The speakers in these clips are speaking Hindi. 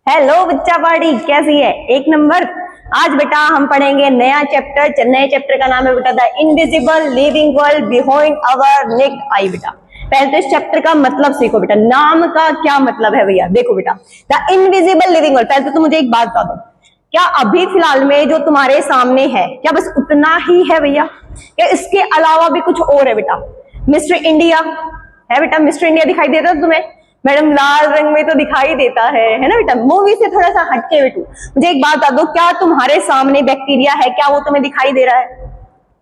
हेलो बच्चा पार्टी, कैसी है? एक नंबर। आज बेटा हम पढ़ेंगे नया चैप्टर। नए चैप्टर का नाम है बेटा the invisible living world behind our naked eye. बेटा पहले तो इस चैप्टर का मतलब सीखो बेटा, नाम का क्या मतलब है भैया। देखो बेटा, द इनविजिबल लिविंग वर्ल्ड। पहले तो मुझे एक बात बता दो, क्या अभी फिलहाल में जो तुम्हारे सामने है क्या बस उतना ही है भैया, या इसके अलावा भी कुछ और है? बेटा मिस्टर इंडिया है बेटा, मिस्टर इंडिया दिखाई देता है तुम्हें? मैडम लाल रंग में तो दिखाई देता है ना बेटा। मूवी से थोड़ा सा हटके बेटू मुझे एक बात बता दो, क्या तुम्हारे सामने बैक्टीरिया है? क्या वो तुम्हें दिखाई दे रहा है?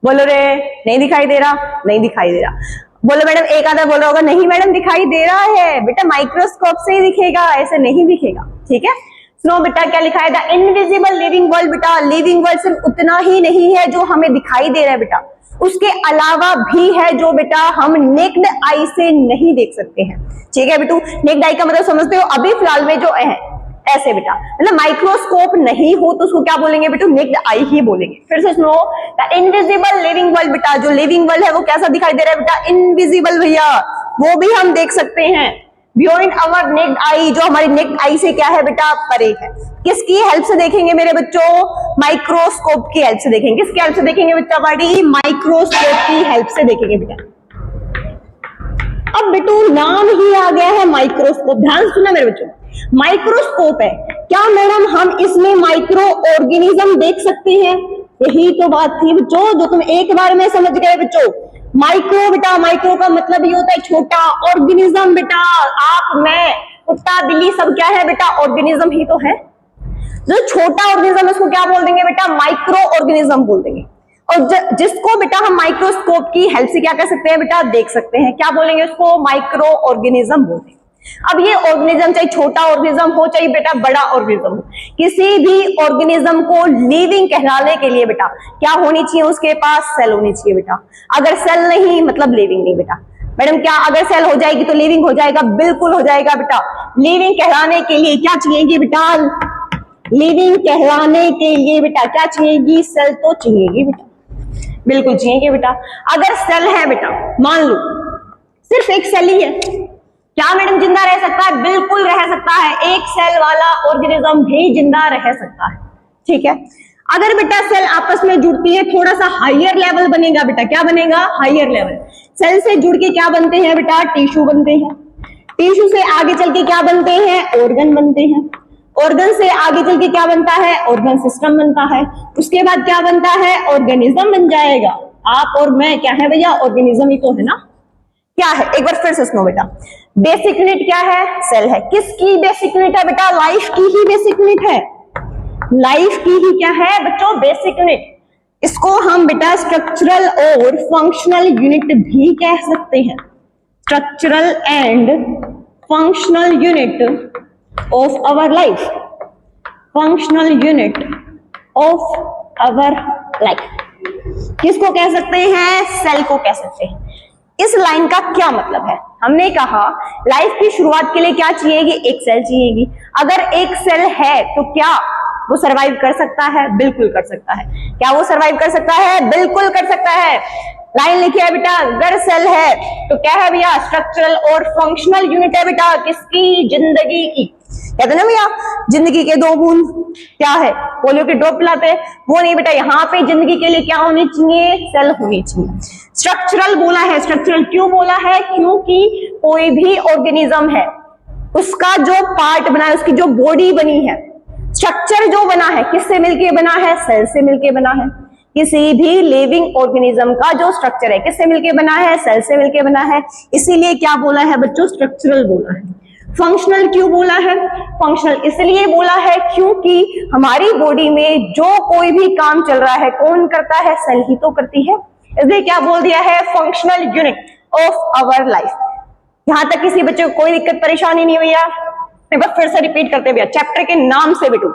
बोलो रे, नहीं दिखाई दे रहा? नहीं दिखाई दे रहा। बोलो मैडम, एक आधा बोल रहा होगा नहीं मैडम दिखाई दे रहा है। बेटा माइक्रोस्कोप से ही दिखेगा, ऐसे नहीं दिखेगा। ठीक है, सुनो बेटा क्या लिखा है, द इनविजिबल लिविंग वर्ल्ड। बेटा लिविंग वर्ल्ड सिर्फ उतना ही नहीं है जो हमें दिखाई दे रहा है बेटा, उसके अलावा भी है जो बेटा हम नेक्ड आई से नहीं देख सकते हैं। ठीक है बेटू, नेक्ड आई का मतलब समझते हो? अभी फिलहाल में जो है ऐसे बेटा, मतलब माइक्रोस्कोप नहीं हो तो उसको क्या बोलेंगे बेटू? नेक्ड आई ही बोलेंगे। फिर से सुनो, द इनविजिबल लिविंग वर्ल्ड। बेटा जो लिविंग वर्ल्ड है वो कैसा दिखाई दे रहा है बेटा? इनविजिबल भैया, वो भी हम देख सकते हैं बियॉन्ड आवर नेक्ड आई, जो हमारी नेक्ड आई से क्या है बेटा? परे है। किसकी हेल्प से देखेंगे मेरे बच्चों? माइक्रोस्कोप की हेल्प से देखेंगे। किसकी हेल्प से देखेंगे बच्चा पार्टी? माइक्रोस्कोप की हेल्प से देखेंगे बेटा। अब बेटू नाम ही आ गया है माइक्रोस्कोप, ध्यान सुनना मेरे बच्चों, माइक्रोस्कोप है। क्या मैडम हम इसमें माइक्रो ऑर्गेनिज्म देख सकते हैं? यही तो बात थी बच्चों जो तुम एक बार में समझ गए बच्चों। माइक्रो बेटा, माइक्रो का मतलब ये होता है छोटा, ऑर्गेनिज्म बेटा आप मैं कुत्ता बिल्ली सब क्या है बेटा? ऑर्गेनिज्म ही तो है। जो छोटा ऑर्गेनिज्म उसको क्या बोल देंगे बेटा? माइक्रो ऑर्गेनिज्म बोल देंगे। और जिसको बेटा हम माइक्रोस्कोप की हेल्प से क्या कर सकते हैं बेटा? देख सकते हैं। क्या बोलेंगे उसको? माइक्रो ऑर्गेनिज्म बोलते हैं। अब ये ऑर्गेनिज्म चाहे छोटा ऑर्गेनिज्म हो चाहे बेटा बड़ा ऑर्गेनिज्म हो, किसी भी ऑर्गेनिज्म को लिविंग कहलाने के लिए बेटा क्या होनी चाहिए? उसके पास सेल होनी चाहिए बेटा। अगर सेल नहीं मतलब लिविंग नहीं बेटा। मैडम क्या अगर सेल हो जाएगी तो लिविंग हो जाएगा? बिल्कुल हो जाएगा बेटा। लिविंग कहलाने के लिए क्या चाहिएगी बेटा? लिविंग कहलाने के लिए बेटा क्या चाहिएगी? सेल तो चाहिएगी बेटा, बिल्कुल चाहिए बेटा। अगर सेल है बेटा, मान लो सिर्फ एक सेल ही है, क्या मैडम जिंदा रह सकता है? बिल्कुल रह सकता है। एक सेल वाला ऑर्गेनिज्म भी जिंदा रह सकता है। ठीक है, अगर बेटा सेल आपस में जुड़ती है थोड़ा सा हायर लेवल बनेगा बेटा। क्या बनेगा? Higher level. सेल से जुड़ के क्या बनते हैं बेटा? टिश्यू बनते हैं। टिश्यू से आगे चल के क्या बनते हैं? ऑर्गन बनते हैं। ऑर्गन से आगे चल के क्या बनता है? ऑर्गन सिस्टम बनता है। उसके बाद क्या बनता है? ऑर्गेनिज्म बन जाएगा। आप और मैं क्या है भैया? ऑर्गेनिज्म ही तो है ना। क्या है एक बार फिर से सुनो बेटा, बेसिक यूनिट क्या है? सेल है। किसकी बेसिक यूनिट है बेटा? लाइफ की ही बेसिक यूनिट है। लाइफ की ही क्या है बच्चों? Basic unit. इसको हम बेटा स्ट्रक्चरल और फंक्शनल यूनिट भी कह सकते हैं। Structural and functional unit of our life, functional unit of our life। किसको कह सकते हैं? सेल को कह सकते हैं। इस लाइन का क्या मतलब है? हमने कहा लाइफ की शुरुआत के लिए क्या चाहिएगी? एक सेल चाहिएगी। अगर एक सेल है तो क्या वो सरवाइव कर सकता है? बिल्कुल कर सकता है। क्या वो सरवाइव कर सकता है? बिल्कुल कर सकता है। लाइन लिखी है बेटा, अगर सेल है तो क्या है भैया? स्ट्रक्चरल और फंक्शनल यूनिट है बेटा किसकी? जिंदगी की। कहते ना भैया जिंदगी के दो बूंद क्या है? पोलियो की ड्रॉप पिलाते हैं वो नहीं बेटा। यहाँ पे जिंदगी के लिए क्या होनी चाहिए? सेल होनी चाहिए। स्ट्रक्चरल बोला है। स्ट्रक्चरल क्यों बोला है? क्योंकि कोई भी ऑर्गेनिज्म है उसका जो पार्ट बना है, उसकी जो बॉडी बनी है, स्ट्रक्चर जो बना है किससे मिलके बना है? सेल से मिलके बना है। किसी भी लिविंग ऑर्गेनिज्म का जो स्ट्रक्चर है किससे मिलके बना है? सेल से मिलके बना है। इसीलिए क्या बोला है बच्चों? स्ट्रक्चरल बोला है। फंक्शनल क्यों बोला है? फंक्शनल इसलिए बोला है क्योंकि हमारी बॉडी में जो कोई भी काम चल रहा है कौन करता है? सेल ही तो करती है। इसलिए क्या बोल दिया है? Functional unit of our life. यहां तक किसी बच्चे को कोई दिक्कत परेशानी नहीं भैया? एक बार फिर से रिपीट करते भैया चैप्टर के नाम से बेटू।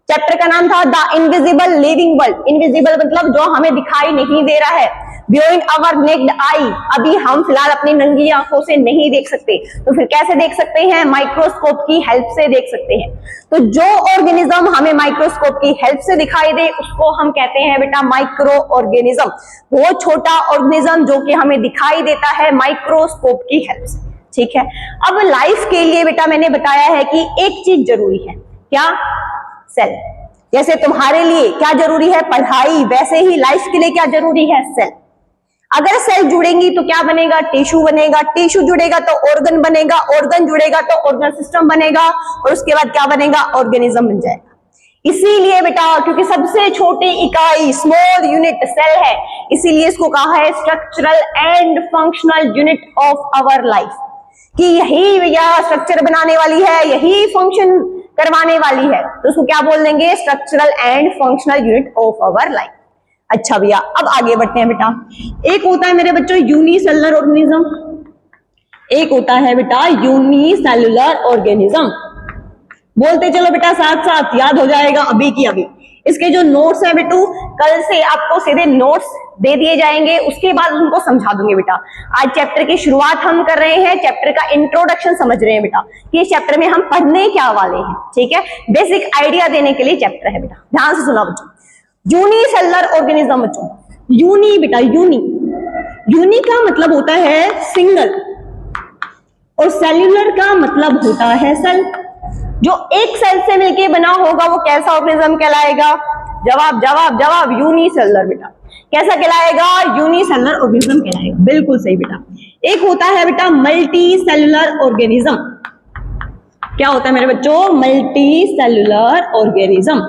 चैप्टर का नाम था the invisible living world. Invisible मतलब जो हमें दिखाई नहीं दे रहा है, बियॉन्ड आवर नेक्ड आई। अभी हम फिलहाल अपनी नंगी आंखों से नहीं देख सकते, तो फिर कैसे देख सकते हैं? माइक्रोस्कोप की हेल्प से देख सकते हैं। तो जो ऑर्गेनिज्म हमें माइक्रोस्कोप की हेल्प से दिखाई दे उसको हम कहते हैं बेटा माइक्रो ऑर्गेनिज्म। वो छोटा ऑर्गेनिज्म जो कि हमें दिखाई देता है माइक्रोस्कोप की हेल्प से। ठीक है, अब लाइफ के लिए बेटा मैंने बताया है कि एक चीज जरूरी है। क्या? सेल। जैसे तुम्हारे लिए क्या जरूरी है? पढ़ाई, वैसे ही लाइफ के लिए क्या जरूरी है? सेल। अगर सेल जुड़ेंगी तो क्या बनेगा? टिश्यू बनेगा, टिश्यू जुड़ेगा तो ऑर्गन बनेगा, ऑर्गन जुड़ेगा तो ऑर्गन सिस्टम बनेगा, और उसके बाद क्या बनेगा? ऑर्गेनिज्म बन जाएगा। इसीलिए बेटा, क्योंकि सबसे छोटी इकाई स्मॉल यूनिट सेल है, इसीलिए इसको कहा है structural and functional unit of our life, कि यही भैया स्ट्रक्चर बनाने वाली है, यही फंक्शन करवाने वाली है, तो उसको क्या बोल देंगे? Structural and functional unit of our life. अच्छा भैया, अब आगे बढ़ते हैं बेटा। एक होता है मेरे बच्चों यूनिसेलुलर ऑर्गेनिज्म, एक होता है बेटा यूनिसेलुलर ऑर्गेनिज्म। बोलते चलो बेटा साथ साथ, याद हो जाएगा अभी की अभी। इसके जो नोट्स है बेटू, कल से आपको सीधे नोट्स दे दिए जाएंगे, उसके बाद उनको समझा दूंगे बेटा। आज चैप्टर की शुरुआत हम कर रहे हैं, चैप्टर का इंट्रोडक्शन समझ रहे हैं बेटा, कि इस चैप्टर में हम पढ़ने क्या वाले हैं, ठीक है। बेसिक आइडिया देने के लिए चैप्टर है बेटा, ध्यान से सुना बच्चों। यूनिसेलुलर ऑर्गेनिज्म बच्चों, यूनी बेटा, यूनी का मतलब होता है सिंगल, और सेल्यूलर का मतलब होता है सेल। जो एक सेल से मिलके बना होगा वो कैसा ऑर्गेनिज्म कहलाएगा? जवाब जवाब जवाब, यूनिसेलुलर बेटा। कैसा कहलाएगा? यूनिसेलुलर ऑर्गेनिज्म कहलाएगा, बिल्कुल सही बेटा। एक होता है बेटा मल्टी सेलुलर ऑर्गेनिज्म। क्या होता है मेरे बच्चों? मल्टी सेलुलर ऑर्गेनिज्म,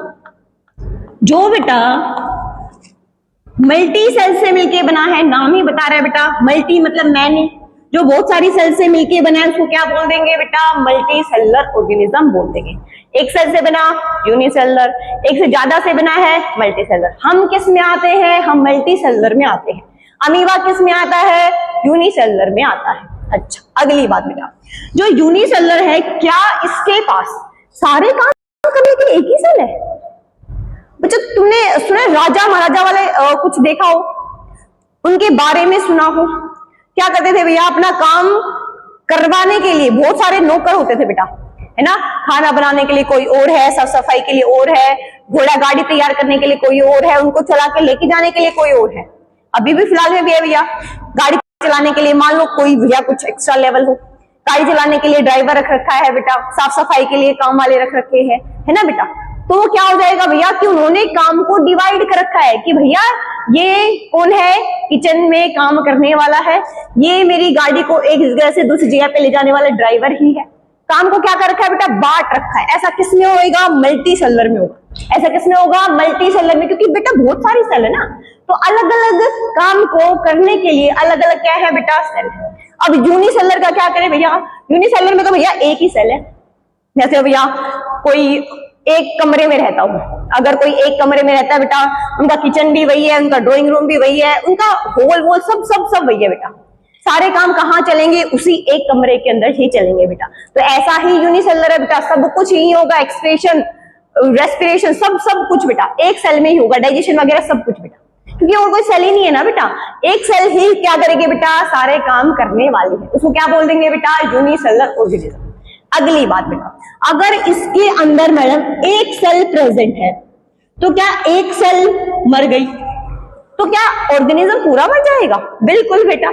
जो बेटा मल्टी सेल से मिलके बना है, नाम ही बता रहा है बेटा, मल्टी मतलब मैनी, जो बहुत सारी सेल से मिलके बना है उसको क्या बोल देंगे बेटा? मल्टी सेलुलर ऑर्गेनिज्म बोल देंगे। एक सेल से बना यूनिसेलुलर, एक से ज्यादा से बना है मल्टी सेलुलर। हम किस में आते हैं? हम मल्टी सेलुलर में आते हैं। अमीबा किस में आता है? यूनिसेलुलर में आता है। अच्छा, अगली बात बेटा, जो यूनिसेलुलर है, क्या इसके पास सारे काम करने के लिए एक ही सेल है? बच्चों तुमने सुना राजा महाराजा वाले कुछ देखा हो, उनके बारे में सुना हो, क्या करते थे भैया? अपना काम करवाने के लिए बहुत सारे नौकर होते थे बेटा, है ना। खाना बनाने के लिए कोई और है, साफ सफाई के लिए और है, घोड़ा गाड़ी तैयार करने के लिए कोई और है, उनको चला के लेके जाने के लिए कोई और है। अभी भी फिलहाल में भी है भैया, गाड़ी चलाने के लिए मान लो कोई भैया कुछ एक्स्ट्रा लेवल हो, गाड़ी चलाने के लिए ड्राइवर रख रखा है बेटा, साफ सफाई के लिए काम वाले रख रखे हैं, है ना बेटा। तो वो क्या हो जाएगा भैया कि उन्होंने काम को डिवाइड कर रखा है कि भैया ये कौन है? किचन में काम करने वाला है, ये मेरी गाड़ी को एक जगह से दूसरी जगह पे ले जाने वाला ड्राइवर ही है। काम को क्या कर रखा है बेटा? बांट रखा है। ऐसा किसमें होगा? मल्टी सेलुलर में होगा। ऐसा किसमें होगा? मल्टी सेलुलर में, क्योंकि बेटा बहुत सारी सेल है ना, तो अलग अलग काम को करने के लिए अलग अलग क्या है बेटा? सेल है। अब यूनिसेलुलर का क्या करें भैया? यूनिसेलुलर में तो भैया एक ही सेल है। जैसे भैया कोई एक कमरे में रहता हूं, अगर कोई एक कमरे में रहता है बेटा, उनका किचन भी वही है, उनका ड्राइंग रूम भी वही है, उनका होल वोल सब सब सब वही है बेटा। सारे काम कहाँ चलेंगे? उसी एक कमरे के अंदर ही चलेंगे बेटा। तो ऐसा ही यूनिसेलुलर है बेटा, सब कुछ ही होगा, एक्सक्रीशन, रेस्पिरेशन, सब सब कुछ बेटा एक सेल में ही होगा, डाइजेशन वगैरह सब कुछ बेटा, क्योंकि और कोई सेल ही नहीं है ना बेटा। एक सेल ही क्या करेगी बेटा? सारे काम करने वाली है, उसको क्या बोल देंगे बेटा? Unicellular organism. अगली बात बेटा, अगर इसके अंदर मैडम एक सेल प्रेजेंट है, तो क्या एक सेल मर गई तो क्या ऑर्गेनिज्म पूरा मर जाएगा? बिल्कुल बेटा,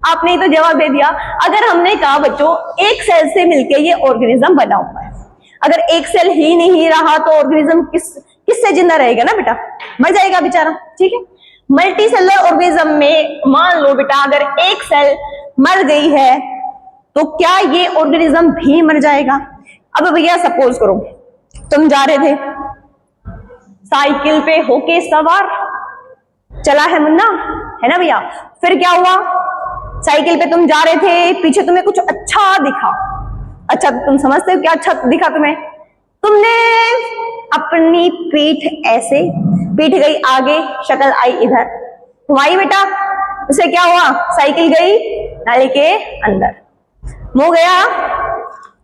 आपने ही तो जवाब दे दिया। अगर हमने कहा बच्चों एक सेल से मिलके ये ऑर्गेनिज्म बना हुआ है, अगर एक सेल ही नहीं रहा तो ऑर्गेनिज्म किससे जिंदा रहेगा ना बेटा? मर जाएगा बेचारा, ठीक है। मल्टी सेलुलर ऑर्गेनिज्म में मान लो बेटा अगर एक सेल मर गई है तो क्या ये ऑर्गेनिज्म भी मर जाएगा? अब भैया सपोज करो तुम जा रहे थे, साइकिल पे होके सवार, चला है मुन्ना, है ना भैया। फिर क्या हुआ? साइकिल पे तुम जा रहे थे, पीछे तुम्हें कुछ अच्छा दिखा। अच्छा, तुम समझते हो क्या अच्छा दिखा तुम्हें? तुमने अपनी पीठ ऐसे, पीठ गई आगे, शक्ल आई इधर, तुम आई बेटा, उसे क्या हुआ? साइकिल गई नाली के अंदर, मुंह गया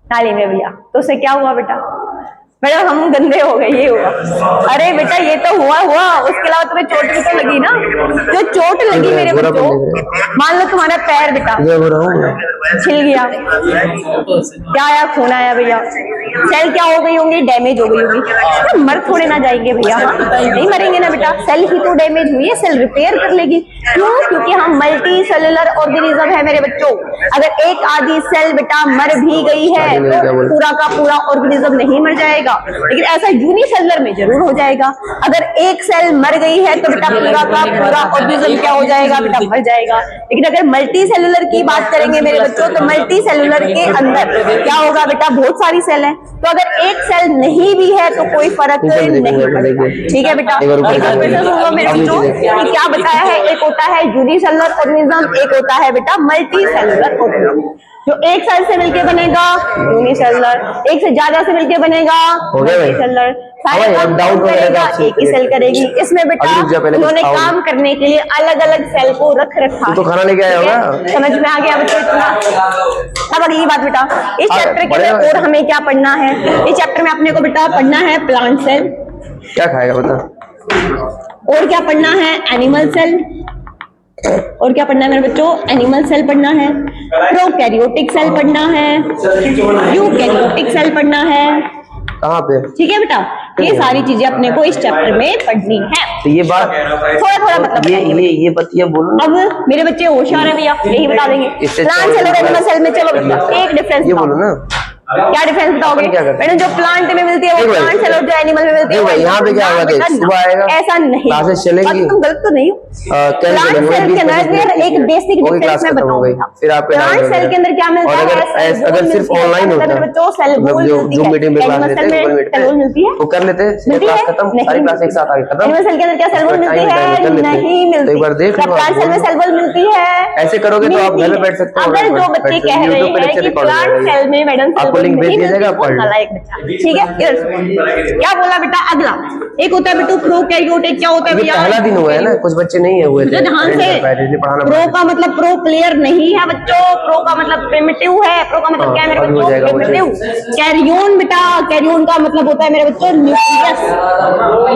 नाली में भैया, तो उसे क्या हुआ बेटा? मैडम हम गंदे हो गए, ये हुआ। अरे बेटा ये तो हुआ, उसके अलावा तुम्हें चोट भी तो लगी ना। जो चोट लगी मेरे बच्चों, मान लो तुम्हारा पैर बेटा छिल गया, क्या आया? खून आया भैया, सेल क्या हो गई होंगी? डैमेज हो गई होगी। मर थोड़े ना जाएंगे भैया, नहीं मरेंगे ना बेटा, सेल ही तो डैमेज हुई है, सेल रिपेयर कर लेगी। क्यों? क्योंकि हम मल्टी सेलुलर ऑर्गेनिज्म है मेरे बच्चों। अगर एक आधी सेल बेटा मर भी गई है तो पूरा का पूरा ऑर्गेनिज्म नहीं मर जाएगा, जाएगा, लेकिन ऐसा यूनिसेलुलर में जरूर हो जाएगा। अगर एक सेल मर गई है तो बेटा पूरा का पूरा ऑर्गेनिज्म क्या हो जाएगा बेटा, मर जाएगा। लेकिन अगर मल्टी सेलुलर की बात करेंगे मेरे बच्चों, तो मल्टी सेलुलर के अंदर क्या होगा बेटा, बहुत सारी सेल है। तो अगर एक सेल नहीं भी है तो कोई फर्क नहीं पड़ेगा। ठीक है बेटा, एक बार फिर से सुनो मेरे बच्चों कि क्या बताया है, एक होता है यूनिसेलुलर ऑर्गेनिज्म, एक होता है बेटा मल्टी सेलुलर ऑर्गेनिज्म। जो एक सेल से मिलके बनेगा यूनिसेलुलर, एक से ज्यादा से मिलके बनेगा मल्टीसेलुलर, करेगा एक ही सेल करेगी। इसमें बेटा उन्होंने काम करने के लिए अलग अलग सेल को रख रखा। तो खाना लेके आया होगा, समझ में आ गया बच्चों इतना। अब अगली बात बेटा, इस चैप्टर के लिए और हमें क्या पढ़ना है, इस चैप्टर में अपने को बेटा पढ़ना है प्लांट सेल। क्या खाएगा बता, और क्या पढ़ना है, एनिमल सेल। और क्या पढ़ना है मेरे बच्चों, एनिमल सेल पढ़ना है, प्रोकैरियोटिक सेल पढ़ना है, यूकैरियोटिक सेल पढ़ना है। कहाँ पे? ठीक है बेटा, ये सारी चीजें अपने को इस चैप्टर में पढ़नी है। तो ये बात थोड़ा थोड़ा मतलब ये बतिया बोलो। अब मेरे बच्चे होशियार है भैया, यही बता देंगे। प्लांट सेल और एनिमल सेल में चलो बेटा एक डिफरेंस ये बोलो ना, क्या डिफरेंस बताओगे मैडम? जो प्लांट में मिलती है वो प्लांट सेल और जो एनिमल में मिलती है यहाँ पे क्या होगा, सुबह आएगा ऐसा नहीं, क्लासेस चलेंगी, तुम गलत तो नहीं हो। प्लांट सेल के अंदर एक बेसिक डिफरेंस में बताऊंगा। फिर आपके प्लांट सेल के अंदर क्या मिलता है, अगर सिर्फ ऑनलाइन होता है बच्चों सेल वॉल जो मीटिंग में क्लास लेते हैं 1 मिनट सेल वॉल मिलती है, वो कर लेते हैं, क्लास खत्म, सारी क्लास एक साथ आगे खत्म। एनिमल सेल के अंदर क्या सेल वॉल मिलती है, नहीं मिलती। एक बार देख लो, प्लांट सेल में सेल वॉल मिलती है, ऐसे करोगे तो आप घर में बैठ सकते हो। अगर जो बच्चे कह रहे हैं कि प्लांट सेल में मैडम आपको लिंक भेज दिया जाएगा, पढ़ लो। ठीक है, क्या बोला बेटा? अगला एक होता है बेटू प्रोकैरियोटिक। क्या होता है भैया? पहला दिन हुआ है ना, कुछ बच्चे नहीं हुए थे। ध्यान से, प्रो का मतलब प्रो प्लेयर नहीं है बच्चों, प्रो का मतलब प्रिमिटिव है। प्रो का मतलब क्या है मेरे बच्चों? प्रिमिटिव। कैरियोन बेटा, कैरियोन का मतलब होता है मेरे बच्चों न्यूक्लियस।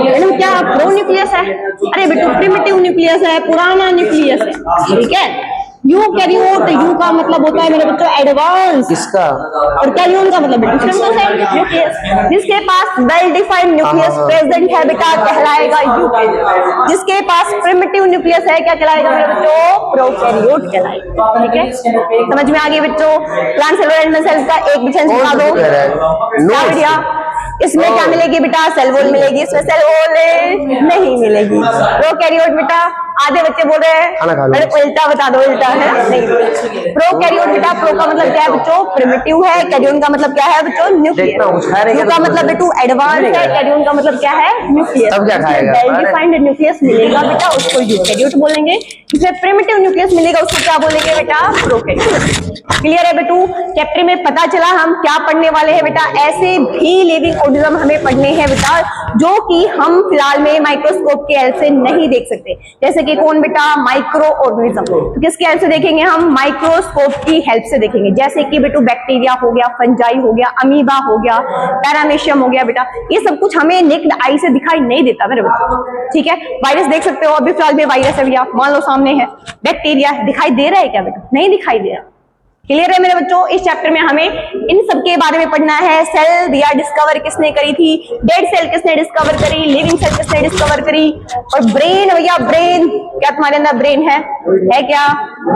मैडम क्या प्रो न्यूक्लियस है? अरे बेटू प्रिमिटिव न्यूक्लियस है, पुराना न्यूक्लियस है। ठीक है, यूकैरियोट, यू का मतलब होता है मेरे बच्चों एडवांस। किसका? और कैरियोन का मतलब न्यूक्लियस, जिसके पास वेल डिफाइंड न्यूक्लियस प्रेजेंट है बेटा कहलाएगा यूकैरियोट। जिसके पास प्रिमिटिव न्यूक्लियस है क्या कहलाएगा मेरे बच्चों? प्रोकैरियोट कहलाएगा। ठीक है, समझ में आ गई बच्चों? प्लांट सेल और एनिमल सेल का एक डिफरेंस बता दो। क्या बढ़िया, इसमें क्या मिलेगी बेटा? सेल वॉल मिलेगी, इसमें सेल वॉल नहीं मिलेगी। प्रोकैरियोट बेटा, आधे बच्चे बोल रहे हैं अरे उल्टा बता दो, उल्टा है नहीं। प्रोकैरियोट बेटा, प्रो का मतलब क्या है बच्चों? प्रिमिटिव है। कैरियोन का मतलब क्या है बच्चों? न्यूक्लियस। यू का मतलब बेटू एडवांस है। कैरियोन का मतलब क्या है? न्यूक्लियस। तब क्या खाएगा? वेल डिफाइंड न्यूक्लियस मिलेगा बेटा, उसको यूकैरियोट बोलेंगे। जिसमें प्रिमिटिव न्यूक्लियस मिलेगा उसको क्या बोलेंगे बेटा? प्रोकैरियोट। क्लियर है बेटू? चैप्टर में पता चला हम क्या पढ़ने वाले हैं बेटा। ऐसे भी लिविंग ऑर्गेनिज्म हमें पढ़ने हैं बेटा जो कि हम फिलहाल में माइक्रोस्कोप के हेल्प से नहीं देख सकते। जैसे कि कौन बेटा? Micro organism. तो किसके हेल्प से देखेंगे हम? माइक्रोस्कोप की हेल्प से देखेंगे। जैसे कि बेटू बैक्टीरिया हो गया, फंजाई हो गया, अमीबा हो गया, पैरामीशियम हो गया बेटा। ये सब कुछ हमें नेक्ड आई से दिखाई नहीं देता मेरे बच्चों। ठीक है, वायरस देख सकते हो, अभी फिलहाल में वायरस है भैया, मान लो सामने है। बैक्टीरिया दिखाई दे रहा है क्या बेटा? नहीं दिखाई दे रहा। क्लियर है मेरे बच्चों? इस चैप्टर में हमें इन सब के बारे में पढ़ना है। सेल दिया डिस्कवर किसने करी थी, डेड सेल किसने डिस्कवर करी, लिविंग सेल किसने डिस्कवर करी, और ब्रेन भैया, ब्रेन क्या तुम्हारे अंदर ब्रेन है क्या?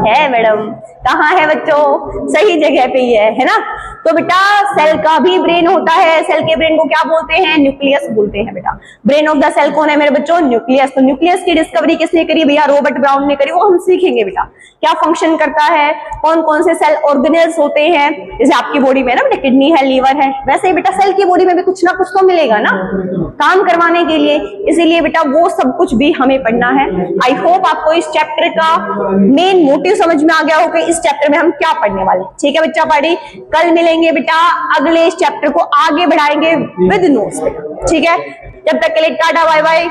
है मैडम। कहाँ है बच्चों? सही जगह पे ही है ना? तो बेटा सेल का भी ब्रेन होता है। सेल के ब्रेन को क्या बोलते हैं? न्यूक्लियस बोलते हैं बेटा। ब्रेन ऑफ द सेल कौन है मेरे बच्चों? न्यूक्लियस। तो न्यूक्लियस की डिस्कवरी किसने करी भैया? रॉबर्ट ब्राउन ने करी। वो हम सीखेंगे बेटा क्या फंक्शन करता है, कौन कौन से सेल ऑर्गेनेल्स होते हैं। जैसे आपकी बॉडी में ना बेटा किडनी है, लीवर है, वैसे ही बेटा सेल की बॉडी में भी कुछ ना कुछ तो मिलेगा ना काम करवाने के लिए। इसीलिए बेटा वो सब कुछ भी हमें पढ़ना है। आई होप आपको इस चैप्टर का मेन मोटिव समझ में आ गया हो कि इस चैप्टर में हम क्या पढ़ने वाले। ठीक है बच्चा पार्टी, कल मिलेंगे बेटा, अगले इस चैप्टर को आगे बढ़ाएंगे विद नोट्स। ठीक है, जब तक के लिए टाटा बाय बाय।